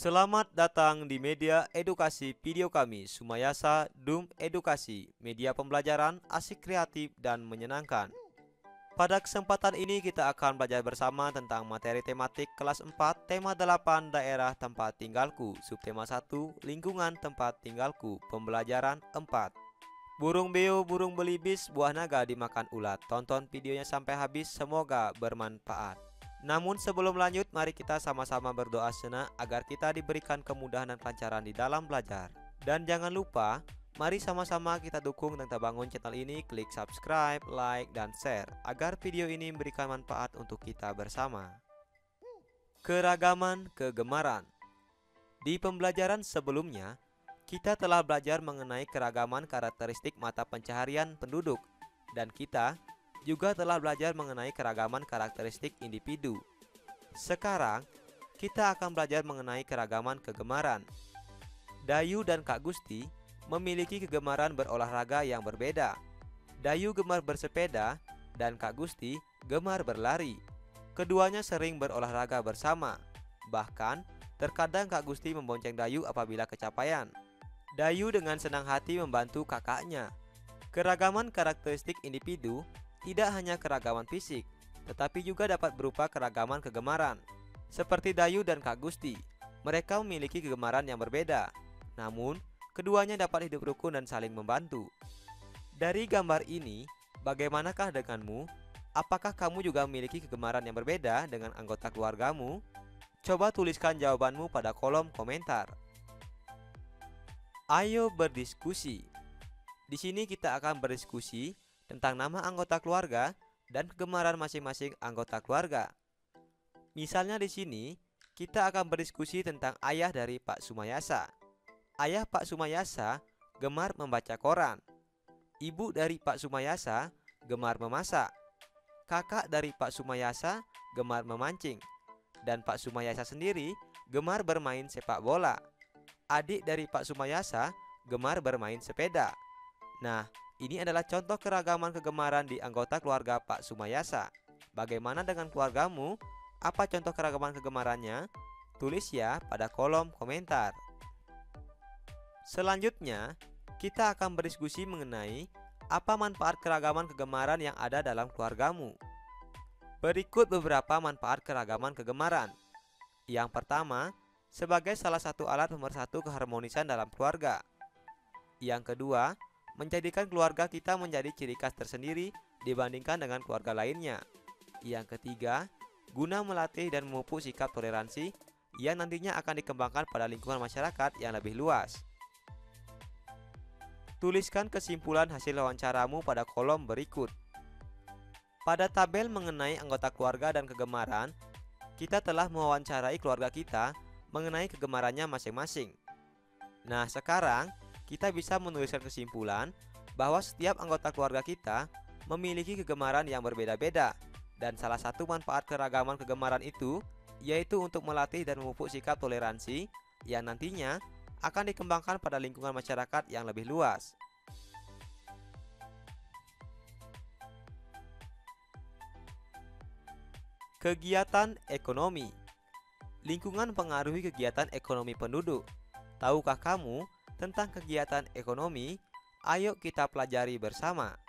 Selamat datang di media edukasi video kami, Sumayasa Dum Edukasi, media pembelajaran asik, kreatif, dan menyenangkan. Pada kesempatan ini kita akan belajar bersama tentang materi tematik kelas 4, tema 8, daerah tempat tinggalku, subtema 1, lingkungan tempat tinggalku, pembelajaran 4. Burung beo, burung belibis, buah naga dimakan ulat. Tonton videonya sampai habis, semoga bermanfaat. Namun sebelum lanjut, mari kita sama-sama berdoa sejenak agar kita diberikan kemudahan dan kelancaran di dalam belajar. Dan jangan lupa, mari sama-sama kita dukung dan kita bangun channel ini, klik subscribe, like, dan share agar video ini memberikan manfaat untuk kita bersama. Keragaman kegemaran. Di pembelajaran sebelumnya, kita telah belajar mengenai keragaman karakteristik mata pencaharian penduduk, dan kita juga telah belajar mengenai keragaman karakteristik individu. Sekarang, kita akan belajar mengenai keragaman kegemaran. Dayu dan Kak Gusti memiliki kegemaran berolahraga yang berbeda. Dayu gemar bersepeda dan Kak Gusti gemar berlari. Keduanya sering berolahraga bersama. Bahkan, terkadang Kak Gusti membonceng Dayu apabila kecapean. Dayu dengan senang hati membantu kakaknya. Keragaman karakteristik individu tidak hanya keragaman fisik, tetapi juga dapat berupa keragaman kegemaran. Seperti Dayu dan Kak Gusti, mereka memiliki kegemaran yang berbeda. Namun, keduanya dapat hidup rukun dan saling membantu. Dari gambar ini, bagaimanakah denganmu? Apakah kamu juga memiliki kegemaran yang berbeda dengan anggota keluargamu? Coba tuliskan jawabanmu pada kolom komentar. Ayo berdiskusi. Di sini kita akan berdiskusi tentang nama anggota keluarga dan kegemaran masing-masing anggota keluarga. Misalnya di sini, kita akan berdiskusi tentang ayah dari Pak Sumayasa. Ayah Pak Sumayasa gemar membaca koran. Ibu dari Pak Sumayasa gemar memasak. Kakak dari Pak Sumayasa gemar memancing. Dan Pak Sumayasa sendiri gemar bermain sepak bola. Adik dari Pak Sumayasa gemar bermain sepeda. Nah, ini adalah contoh keragaman kegemaran di anggota keluarga Pak Sumayasa. Bagaimana dengan keluargamu? Apa contoh keragaman kegemarannya? Tulis ya pada kolom komentar. Selanjutnya, kita akan berdiskusi mengenai apa manfaat keragaman kegemaran yang ada dalam keluargamu. Berikut beberapa manfaat keragaman kegemaran. Yang pertama, sebagai salah satu alat pemersatu keharmonisan dalam keluarga. Yang kedua, menjadikan keluarga kita menjadi ciri khas tersendiri dibandingkan dengan keluarga lainnya. Yang ketiga, guna melatih dan memupuk sikap toleransi yang nantinya akan dikembangkan pada lingkungan masyarakat yang lebih luas. Tuliskan kesimpulan hasil wawancaramu pada kolom berikut. Pada tabel mengenai anggota keluarga dan kegemaran, kita telah mewawancarai keluarga kita mengenai kegemarannya masing-masing. Nah, sekarang kita bisa menuliskan kesimpulan bahwa setiap anggota keluarga kita memiliki kegemaran yang berbeda-beda, dan salah satu manfaat keragaman kegemaran itu yaitu untuk melatih dan memupuk sikap toleransi yang nantinya akan dikembangkan pada lingkungan masyarakat yang lebih luas. Kegiatan ekonomi. Lingkungan mempengaruhi kegiatan ekonomi penduduk. Tahukah kamu tentang kegiatan ekonomi? Ayo kita pelajari bersama.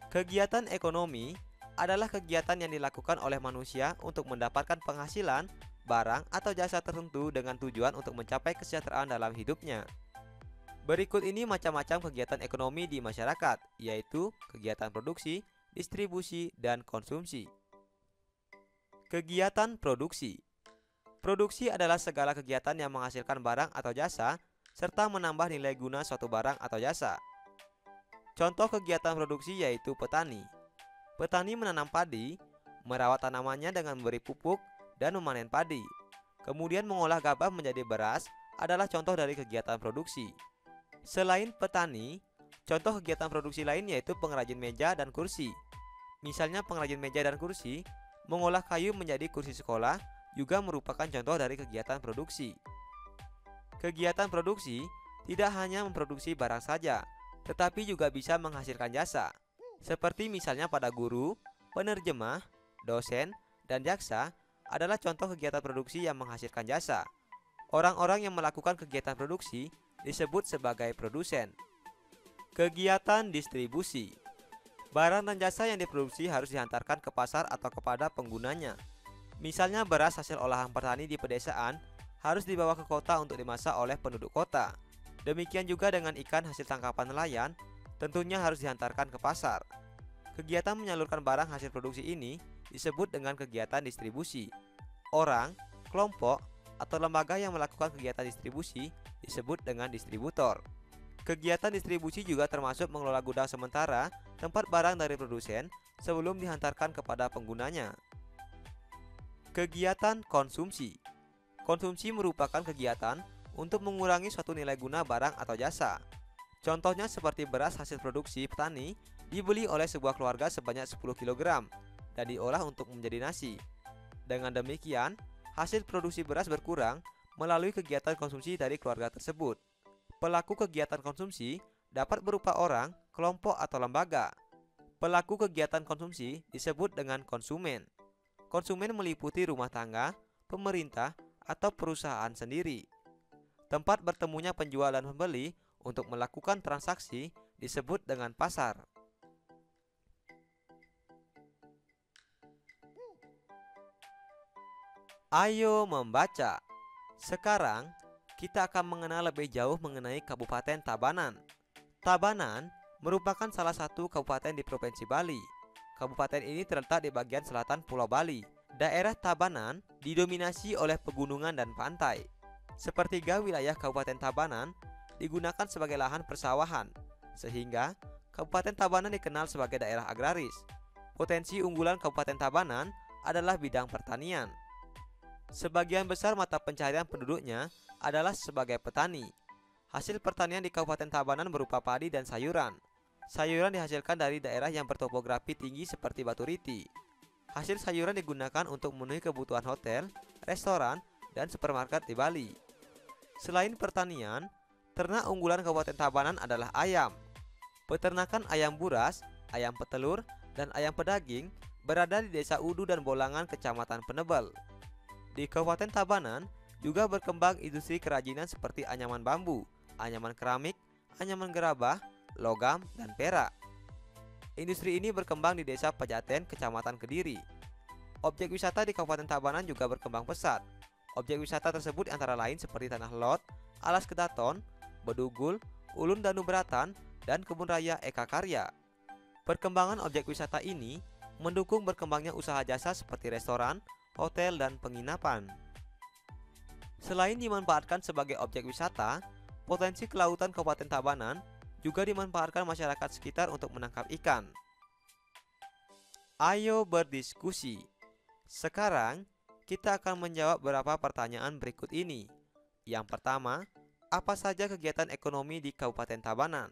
Kegiatan ekonomi adalah kegiatan yang dilakukan oleh manusia untuk mendapatkan penghasilan, barang, atau jasa tertentu dengan tujuan untuk mencapai kesejahteraan dalam hidupnya. Berikut ini macam-macam kegiatan ekonomi di masyarakat, yaitu kegiatan produksi, distribusi, dan konsumsi. Kegiatan produksi. Produksi adalah segala kegiatan yang menghasilkan barang atau jasa serta menambah nilai guna suatu barang atau jasa. Contoh kegiatan produksi yaitu petani. Petani menanam padi, merawat tanamannya dengan memberi pupuk, dan memanen padi. Kemudian mengolah gabah menjadi beras adalah contoh dari kegiatan produksi. Selain petani, contoh kegiatan produksi lain yaitu pengrajin meja dan kursi. Misalnya pengrajin meja dan kursi, mengolah kayu menjadi kursi sekolah juga merupakan contoh dari kegiatan produksi. Kegiatan produksi tidak hanya memproduksi barang saja, tetapi juga bisa menghasilkan jasa. Seperti misalnya pada guru, penerjemah, dosen, dan jaksa adalah contoh kegiatan produksi yang menghasilkan jasa. Orang-orang yang melakukan kegiatan produksi disebut sebagai produsen. Kegiatan distribusi. Barang dan jasa yang diproduksi harus dihantarkan ke pasar atau kepada penggunanya. Misalnya beras hasil olahan petani di pedesaan harus dibawa ke kota untuk dimasak oleh penduduk kota. Demikian juga dengan ikan hasil tangkapan nelayan, tentunya harus dihantarkan ke pasar. Kegiatan menyalurkan barang hasil produksi ini disebut dengan kegiatan distribusi. Orang, kelompok, atau lembaga yang melakukan kegiatan distribusi disebut dengan distributor. Kegiatan distribusi juga termasuk mengelola gudang sementara tempat barang dari produsen sebelum dihantarkan kepada penggunanya. Kegiatan konsumsi. Konsumsi merupakan kegiatan untuk mengurangi suatu nilai guna barang atau jasa. Contohnya seperti beras hasil produksi petani dibeli oleh sebuah keluarga sebanyak 10 kg dan diolah untuk menjadi nasi. Dengan demikian, hasil produksi beras berkurang melalui kegiatan konsumsi dari keluarga tersebut. Pelaku kegiatan konsumsi dapat berupa orang, kelompok, atau lembaga. Pelaku kegiatan konsumsi disebut dengan konsumen. Konsumen meliputi rumah tangga, pemerintah, atau perusahaan sendiri. Tempat bertemunya penjual dan pembeli untuk melakukan transaksi disebut dengan pasar. Ayo membaca. Sekarang kita akan mengenal lebih jauh mengenai Kabupaten Tabanan. Tabanan merupakan salah satu kabupaten di Provinsi Bali. Kabupaten ini terletak di bagian selatan Pulau Bali. Daerah Tabanan didominasi oleh pegunungan dan pantai. Sepertiga wilayah Kabupaten Tabanan digunakan sebagai lahan persawahan, sehingga Kabupaten Tabanan dikenal sebagai daerah agraris. Potensi unggulan Kabupaten Tabanan adalah bidang pertanian. Sebagian besar mata pencaharian penduduknya adalah sebagai petani. Hasil pertanian di Kabupaten Tabanan berupa padi dan sayuran. Sayuran dihasilkan dari daerah yang bertopografi tinggi seperti Batu Riti. Hasil sayuran digunakan untuk memenuhi kebutuhan hotel, restoran, dan supermarket di Bali. Selain pertanian, ternak unggulan Kabupaten Tabanan adalah ayam. Peternakan ayam buras, ayam petelur, dan ayam pedaging berada di Desa Udu dan Bolangan, Kecamatan Penebel. Di Kabupaten Tabanan juga berkembang industri kerajinan seperti anyaman bambu, anyaman keramik, anyaman gerabah, logam, dan perak. Industri ini berkembang di Desa Pejaten, Kecamatan Kediri. Objek wisata di Kabupaten Tabanan juga berkembang pesat. Objek wisata tersebut antara lain seperti Tanah Lot, Alas Kedaton, Bedugul, Ulun Danu Beratan, dan Kebun Raya Eka Karya. Perkembangan objek wisata ini mendukung berkembangnya usaha jasa seperti restoran, hotel, dan penginapan. Selain dimanfaatkan sebagai objek wisata, potensi kelautan Kabupaten Tabanan juga dimanfaatkan masyarakat sekitar untuk menangkap ikan. Ayo berdiskusi. Sekarang kita akan menjawab beberapa pertanyaan berikut ini. Yang pertama, apa saja kegiatan ekonomi di Kabupaten Tabanan?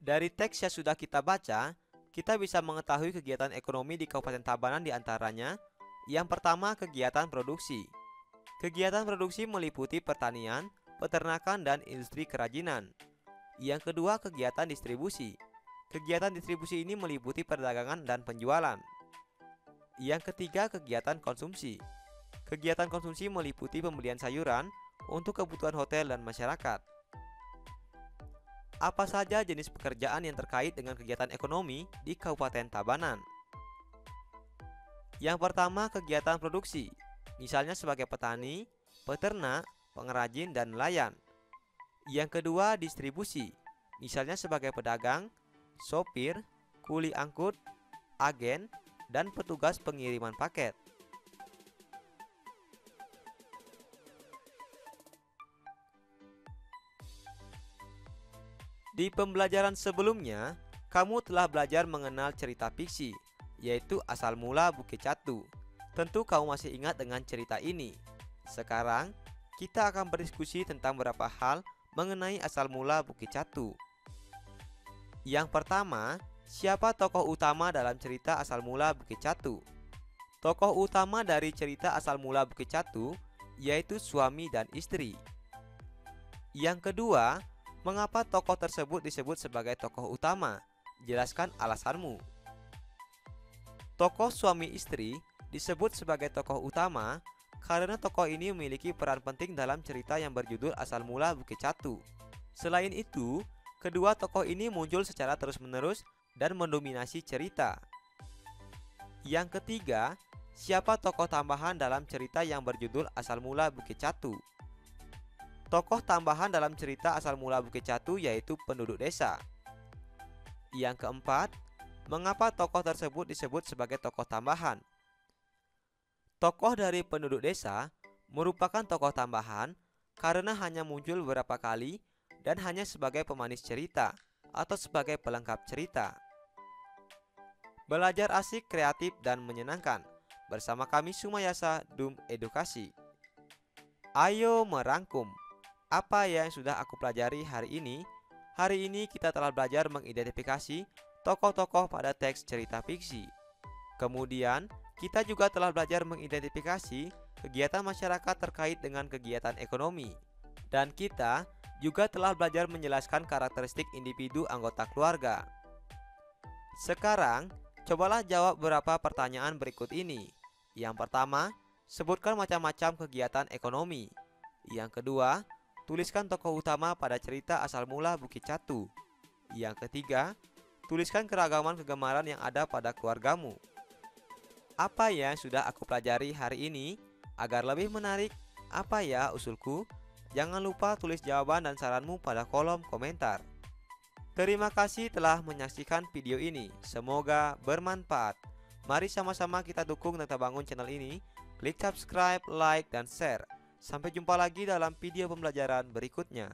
Dari teks yang sudah kita baca, kita bisa mengetahui kegiatan ekonomi di Kabupaten Tabanan diantaranya. Yang pertama, kegiatan produksi. Kegiatan produksi meliputi pertanian, peternakan, dan industri kerajinan. Yang kedua, kegiatan distribusi. Kegiatan distribusi ini meliputi perdagangan dan penjualan. Yang ketiga, kegiatan konsumsi. Kegiatan konsumsi meliputi pembelian sayuran untuk kebutuhan hotel dan masyarakat. Apa saja jenis pekerjaan yang terkait dengan kegiatan ekonomi di Kabupaten Tabanan? Yang pertama, kegiatan produksi, misalnya sebagai petani, peternak, pengrajin, dan nelayan. Yang kedua, distribusi, misalnya sebagai pedagang, sopir, kuli angkut, agen, dan petugas pengiriman paket. Di pembelajaran sebelumnya, kamu telah belajar mengenal cerita fiksi, yaitu Asal Mula Bukit Catu. Tentu kamu masih ingat dengan cerita ini. Sekarang, kita akan berdiskusi tentang beberapa hal mengenai asal mula Bukit Catu. Yang pertama, siapa tokoh utama dalam cerita asal mula Bukit Catu? Tokoh utama dari cerita asal mula Bukit Catu yaitu suami dan istri. Yang kedua, mengapa tokoh tersebut disebut sebagai tokoh utama? Jelaskan alasanmu. Tokoh suami istri disebut sebagai tokoh utama karena tokoh ini memiliki peran penting dalam cerita yang berjudul Asal Mula Bukit Catu. Selain itu, kedua tokoh ini muncul secara terus-menerus dan mendominasi cerita. Yang ketiga, siapa tokoh tambahan dalam cerita yang berjudul Asal Mula Bukit Catu? Tokoh tambahan dalam cerita Asal Mula Bukit Catu yaitu penduduk desa. Yang keempat, mengapa tokoh tersebut disebut sebagai tokoh tambahan? Tokoh dari penduduk desa merupakan tokoh tambahan karena hanya muncul beberapa kali dan hanya sebagai pemanis cerita atau sebagai pelengkap cerita. Belajar asik, kreatif, dan menyenangkan. Bersama kami Sumayasa Dum Edukasi. Ayo merangkum. Apa yang sudah aku pelajari hari ini? Hari ini kita telah belajar mengidentifikasi tokoh-tokoh pada teks cerita fiksi. Kemudian, kita juga telah belajar mengidentifikasi kegiatan masyarakat terkait dengan kegiatan ekonomi. Dan kita juga telah belajar menjelaskan karakteristik individu anggota keluarga. Sekarang, cobalah jawab beberapa pertanyaan berikut ini. Yang pertama, sebutkan macam-macam kegiatan ekonomi. Yang kedua, tuliskan tokoh utama pada cerita Asal Mula Bukit Catu. Yang ketiga, tuliskan keragaman kegemaran yang ada pada keluargamu. Apa yang sudah aku pelajari hari ini? Agar lebih menarik, apa ya usulku? Jangan lupa tulis jawaban dan saranmu pada kolom komentar. Terima kasih telah menyaksikan video ini. Semoga bermanfaat. Mari sama-sama kita dukung dan bangun channel ini. Klik subscribe, like, dan share. Sampai jumpa lagi dalam video pembelajaran berikutnya.